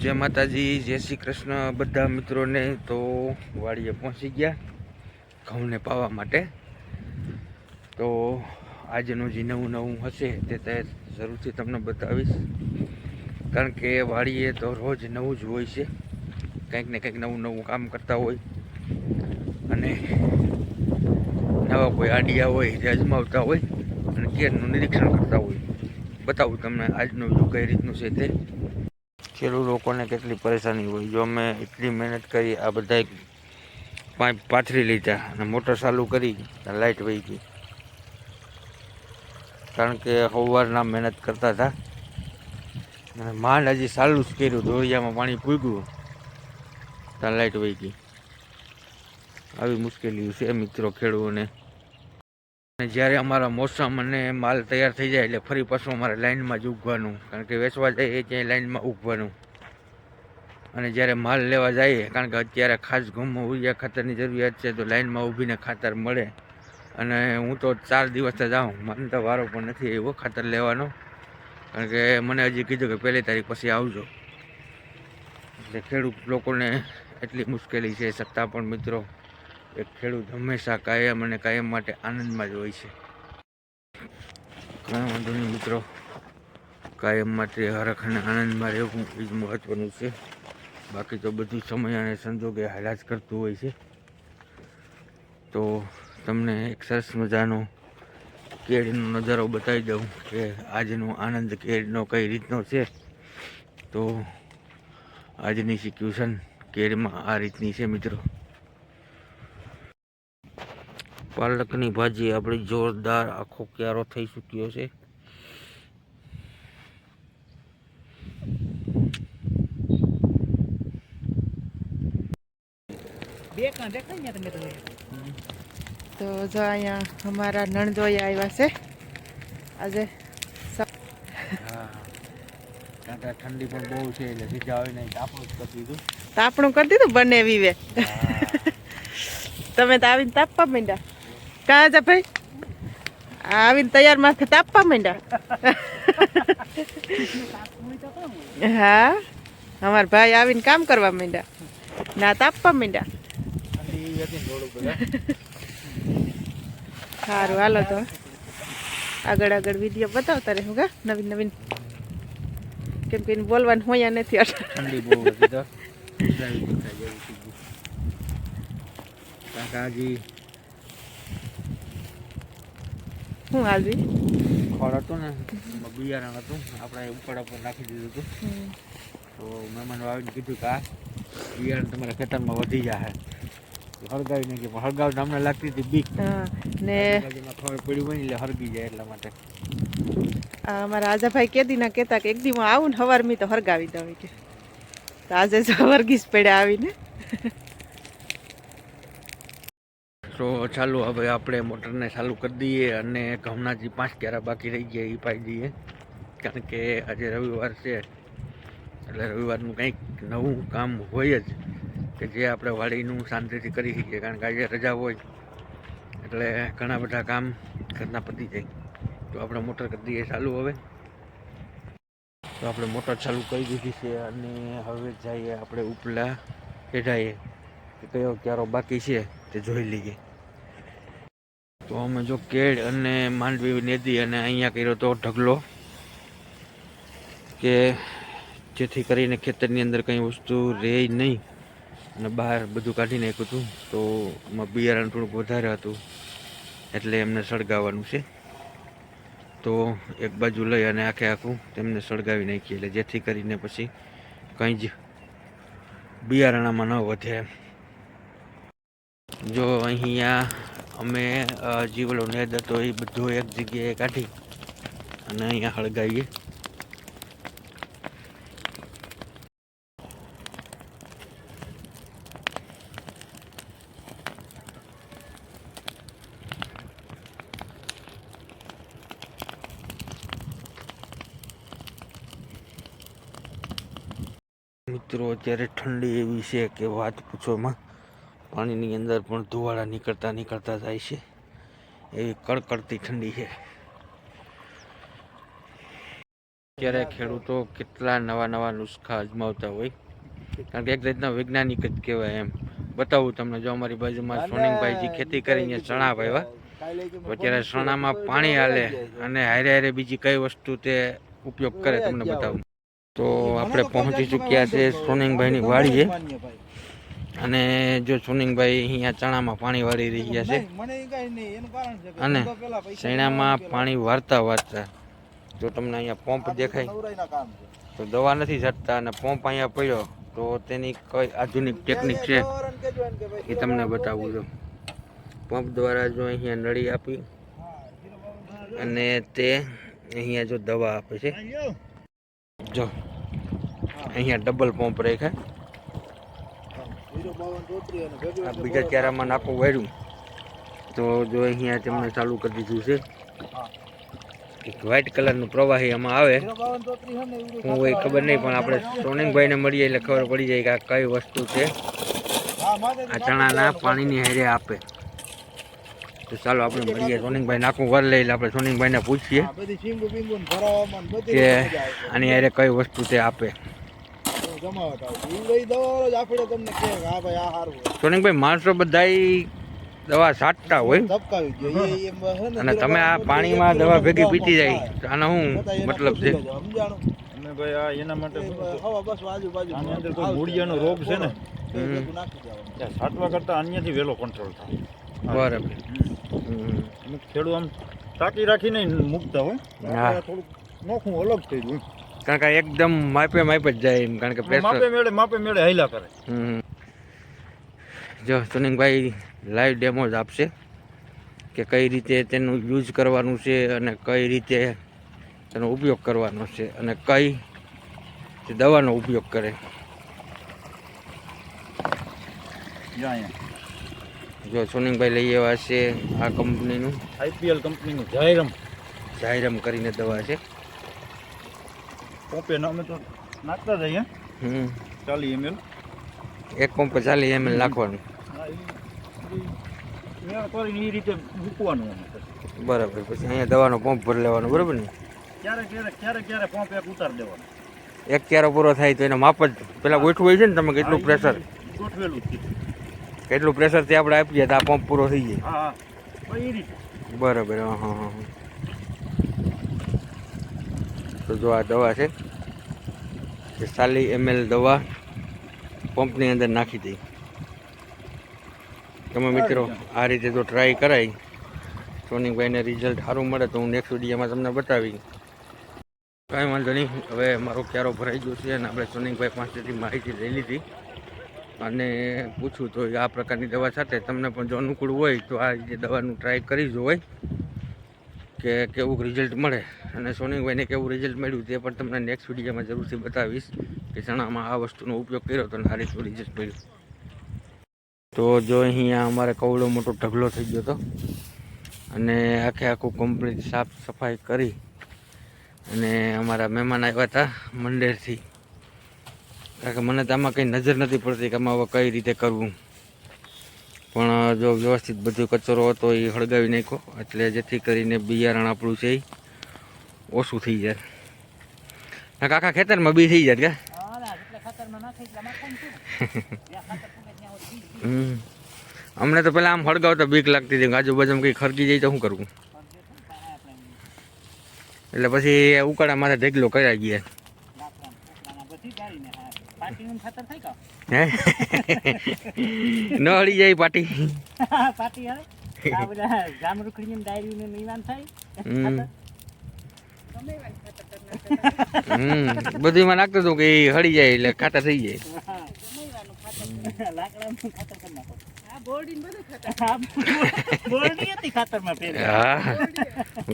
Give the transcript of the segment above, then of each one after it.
જય માતાજી, જય શ્રી કૃષ્ણ બધા મિત્રોને। તો વાડીએ પહોંચી ગયા ઘઉંને પાવા માટે। તો આજનું જે નવું નવું હશે તે જરૂરથી તમને બતાવીશ, કારણ કે વાડીએ તો રોજ નવું જ હોય છે, કંઈક ને કંઈક નવું નવું કામ કરતા હોય અને નવા કોઈ આઈડિયા હોય જે અજમાવતા હોય અને કેરનું નિરીક્ષણ કરતા હોય। બતાવું તમને આજનું જો કઈ રીતનું છે તે। ખેડૂત લોકોને કેટલી પરેશાની હોય। જો અમે એટલી મહેનત કરી, આ બધા પાઇપ પાથરી લીધા અને મોટર ચાલુ કરી, લાઇટ વહી ગઈ, કારણ કે સવારના મહેનત કરતા હતા અને માંડ હજી ચાલુ જ કર્યું, ધોળિયામાં પાણી પૂગ્યું ત્યાં લાઇટ વહી ગઈ। આવી મુશ્કેલી છે મિત્રો ખેડૂતોને। જ્યારે અમારા મોસમ અને માલ તૈયાર થઈ જાય એટલે ફરી પાછું અમારે લાઇનમાં જ ઊભવાનું, કારણ કે વેચવા જાય ત્યાં લાઇનમાં ઊભવાનું। અને જ્યારે માલ લેવા જઈએ, કારણ કે અત્યારે ખાસ ઘઉંમાં ઉરિયા ખાતરની જરૂરિયાત છે, તો લાઇનમાં ઊભીને ખાતર મળે। અને હું તો 4 દિવસથી જાઉં, મને તો વારો પણ નથી આવ્યો ખાતર લેવાનો, કારણ કે મને હજી કીધું કે 1 તારીખ પછી આવજો। એટલે ખેડૂત લોકોને એટલી મુશ્કેલી છે, છતાં પણ મિત્રો એક ખેડૂત હંમેશા કાયમ અને કાયમ માટે આનંદમાં જ હોય છે। કાંઈ વાંધો નહીં મિત્રો, કાયમ માટે હરખ અને આનંદમાં રહેવું એ જ મહત્વનું છે। બાકી તો બધું સમય અને સંજોગે હાલ્યા જ કરતું હોય છે। તો તમને એક સરસ મજાનો કેરીનો નજારો બતાવી દઉં કે આજનો આનંદ કેરીનો કઈ રીતનો છે। તો આજની સિચ્યુએશન કેરીમાં આ રીતની છે મિત્રો। પાલકની ભાજી આપણી જોરદાર આખો ક્યારો થઈ ચૂક્યો છે। તો જો અહીંયા અમારા નણંદોઈ આવ્યા છે આજે। ઠંડી પણ બહુ છે એટલે સીધા આવીને તાપણું જ કરી દીધું। તાપણું કરી દીધું બંને વીવે। તમે તો આવીને તાપવા માંડ્યા કા જા ભાઈ, આવીને તૈયાર માથે તાપવા માંડ્યા। હા, અમારા ભાઈ આવીને કામ કરવા માંડ્યા, ના તાપવા માંડ્યા। સારું હાલો તો આગળ આગળ વિડીયો બતાવતા રહે કા નવીન નવીન, કેમ કે બોલવાનું હોય નથી। ઠંડી બહુ હતી તો કાકાજી હું હાજી ખોળ હતું ને, બિયારણ હતું, આપણે ઉપાડા પર નાખી દીધું હતું। તો મહેમાનો આવીને કીધું કે આ બિયારણ તમારા ખેતરમાં વધી જાય, હળગાવી નાખી, પણ હળગાવ અમને લાગતી હતી બીક ને ખબર પડી હોય ને એટલે હળગી જાય એટલા માટે। અમારા આજાભાઈ કેદી ના કહેતા કે એક દી હું આવું ને હવારમી તો હરગાવી દઉં કે, તો આજે હરગીસ પડ્યા આવીને। તો ચાલો હવે આપણે મોટરને ચાલુ કરી દઈએ અને ઘઉંના જે 5 ક્યારા બાકી રહી ગયા એ પાઈ દઈએ, કારણ કે આજે રવિવાર છે એટલે રવિવારનું કંઈક નવું કામ હોય જ કે જે આપણે વાડીનું શાંતિથી કરી શકીએ, કારણ કે આજે રજા હોય એટલે ઘણા બધા કામ ઘરના પતી જાય। તો આપણે મોટર કરી દઈએ ચાલુ હવે। તો આપણે મોટર ચાલુ કરી દીધી છે અને હવે જઈએ આપણે ઉપલા પેઢાએ કે કયો ક્યારો બાકી છે તે જોઈ લઈએ। તો અમે જો કેળ અને માંડવી નેદી અને અહીંયા કર્યો તો ઢગલો, કે જેથી કરીને ખેતરની અંદર કંઈ વસ્તુ રહે નહીં અને બહાર બધું કાઢી નાખ્યું હતું। તો એમાં બિયારણ થોડુંક વધારે હતું એટલે એમને સળગાવવાનું છે। તો એક બાજુ લઈ અને આખે આખું તેમને સળગાવી નાખીએ, એટલે જેથી કરીને પછી કંઈ જ બિયારણામાં ન વધે એમ। જો અહીંયા અમે જીવલો નેદ હતો એ બધું એક જગ્યાએ કાઢી અને અહીંયા હળગાવીએ। મિત્રો અત્યારે ઠંડી એવી છે કે વાત પૂછોમાં, પાણીની અંદર પણ ધુવાળા નીકળતા જાય છે, એવી કડકડતી ઠંડી છે। અત્યારે ખેડૂતો કેટલા નવા નવા નુસ્ખા અજમાવતા હોય, કારણ કે એક રીતના વૈજ્ઞાનિક જ કહેવાય એમ. બતાવું તમને, જો અમારી બાજુમાં સોનિંગભાઈ જે ખેતી કરીને ચણા વાવ્યા, અત્યારે ચણામાં પાણી હાલે અને હારે હારે બીજી કઈ વસ્તુ તે ઉપયોગ કરે તમને બતાવું. તો આપણે પહોંચી ચૂક્યા છે સોનિંગભાઈની વાડીએ, અને જો સોનિંગભાઈ અહીંયા ચણામાં પાણી વાળી રહ્યા છે, અને ચણામાં પાણી વાળતા વાળતા જો તમને અહીંયા પંપ દેખાય તો દવા નથી છાંટતા, અને પંપ અહીંયા પડ્યો તો તેની કઈ આધુનિક ટેકનિક છે એ તમને બતાવું છું. પંપ દ્વારા જો અહીંયા નળી આપી અને તે અહીંયા જો દવા આપે છે, જો અહીંયા ડબલ પંપ રાખ્યા. આ બીજા ક્યારામાં નાખવું વાળ્યું તો જો અહીંયા તેમને ચાલુ કરી દીધું છે. એક વ્હાઇટ કલરનું પ્રવાહી આમાં આવે, હું એ ખબર નહીં, પણ આપણે સોનિંગભાઈને મળીએ એટલે ખબર પડી જાય કે આ કઈ વસ્તુ છે આ ચણાના પાણીની હારે આપે. તો ચાલો આપણે મળીએ, સોનિંગભાઈ નાખું વાર લઈ એટલે આપણે સોનિંગભાઈને પૂછીએ કે આની હારે કઈ વસ્તુ તે આપે. સોનિંગભાઈ, માણસો બધા દવા છાંટતા હોય અને તમે આ પાણીમાં દવા ભેગી પીતી જાય, આનો શું મતલબ છે? ભાઈ આ એના માટે આની અંદર કોઈ મૂળિયાનો રોગ છે ને, છાંટવા કરતા અન્યથી વહેલો કંટ્રોલ થાય. બરાબર. અમુક ખેડૂત આમ ટાંકી રાખીને મૂકતા હોય, થોડુંક નોખું અલગ થઈ ગયું, કારણ કે એકદમ માપે માપે જ જાય એમ, કારણ કે માપે મેળે હાઈલા કરે. જો સોનિંગભાઈ લાઈવ ડેમો જ આપશે કે કઈ રીતે તેનું યુઝ કરવાનું છે અને કઈ રીતે તેનો ઉપયોગ કરવાનો છે અને કઈ દવાનો ઉપયોગ કરે. જો સોનિંગભાઈ લઈ આવ્યા છે આ કંપનીનું, IPL કંપનીનું જાયરમ કરીને દવા છે. પંપે અમે તો નાખતા જઈએ 40 ml, એક પંપ 40 ml નાખવાનું. એ રીતે મૂકવાનું. બરાબર. પછી અહીંયા દવાનો પંપ ભરી લેવાનો, બરાબર ને? ક્યારે પંપ એક ઉતાર દેવાનો. એક ક્યારો પૂરો થાય તો એને માપ જ પેલા ગોઠવું હોય છે ને, તમે કેટલું પ્રેશર ગોઠવેલું છે, કેટલું પ્રેશરથી આપણે આપીએ તો આ પંપ પૂરો થઈ જાય. હા એ રીતે. બરાબર. હા. તો જો આ દવા છે, 40 ml દવા પંપની અંદર નાખી દઈ. તમે મિત્રો આ રીતે જો ટ્રાય કરાય, સોનિંગભાઈને રિઝલ્ટ સારું મળે તો હું નેક્સ્ટ વિડીયોમાં તમને બતાવી. કાંઈ વાંધો નહીં, હવે મારો ક્યારો ભરાઈ ગયો છે અને આપણે સોનિંગભાઈ પાસેથી માહિતી લઈ લીધી અને પૂછું તો આ પ્રકારની દવા સાથે તમને પણ જો અનુકૂળ હોય તો આ રીતે દવાનું ટ્રાય કરી જોવાય કે કેવું રિઝલ્ટ મળે. અને સોનિંગભાઈને કેવું રિઝલ્ટ મળ્યું તે પણ તમને નેક્સ્ટ વિડીયોમાં જરૂરથી બતાવીશ કે ચણામાં આ વસ્તુનો ઉપયોગ કર્યો તો આ રીતનું રિઝલ્ટ મળ્યું. તો જો અહીંયા અમારે કવડો મોટો ઢગલો થઈ ગયો હતો અને આખું કમ્પ્લીટ સાફ સફાઈ કરી અને અમારા મહેમાન આવ્યા હતા મંડેરથી, કારણ કે મને તો આમાં કંઈ નજર નથી પડતી કે આમાં હવે કઈ રીતે કરવું. પણ જો વ્યવસ્થિત બધો કચરો હતો એ હળગાવી નાખ્યો, એટલે જેથી કરીને બિયારણ આપણું છે એ ઓછું થઈ જાય. આખા ખેતરમાં બી થઈ જાય કે અમને તો પેલા આમ હળગાવતા બીક લાગતી હતી, આજુબાજુમાં કંઈ ખરકી જાય તો શું કરવું, એટલે પછી ઉકાળા માથે ઢેગલો કર્યા ગયા. ન હળી જાય પાટી. બધું માં નાખતો હતો કે હળી જાય એટલે ખાતા થઈ જાય.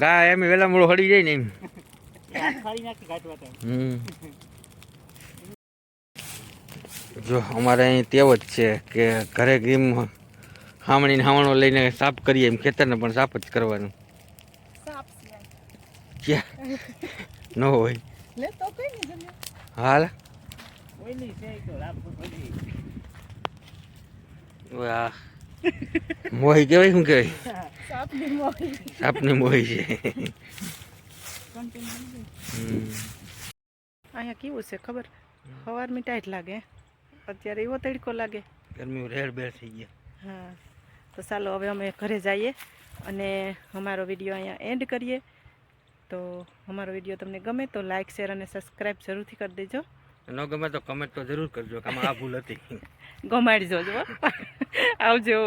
હા એમ વેલા મોડું હળી જાય ને એમ. જો અમારે અહીં તેવ જ છે કે ઘરે એમ હામણો લઈને સાફ કરીએ, એમ ખેતરને પણ સાફ જ કરવાનું. ન હોય હાલ મોહી કેવાય, શું કેવાય? સાપની મોહી છે. અહીંયા કેવું છે ખબર સવારમાં ટાઈટ લાગે અત્યારે એવો તડકો લાગે ગરમી રેડ બેર થઈ ગયા. હા તો ચાલો હવે અમે ઘરે જઈએ અને અમારો વિડીયો અહીંયા એન્ડ કરીએ. તો અમારો વિડીયો તમને ગમે તો લાઇક શેર અને સબસ્ક્રાઈબ જરૂરથી કરી દેજો. ન ગમે તો કમેન્ટ તો જરૂર કરજો કે આમાં આ ભૂલ હતી. ગમાડી જોજો આવજો.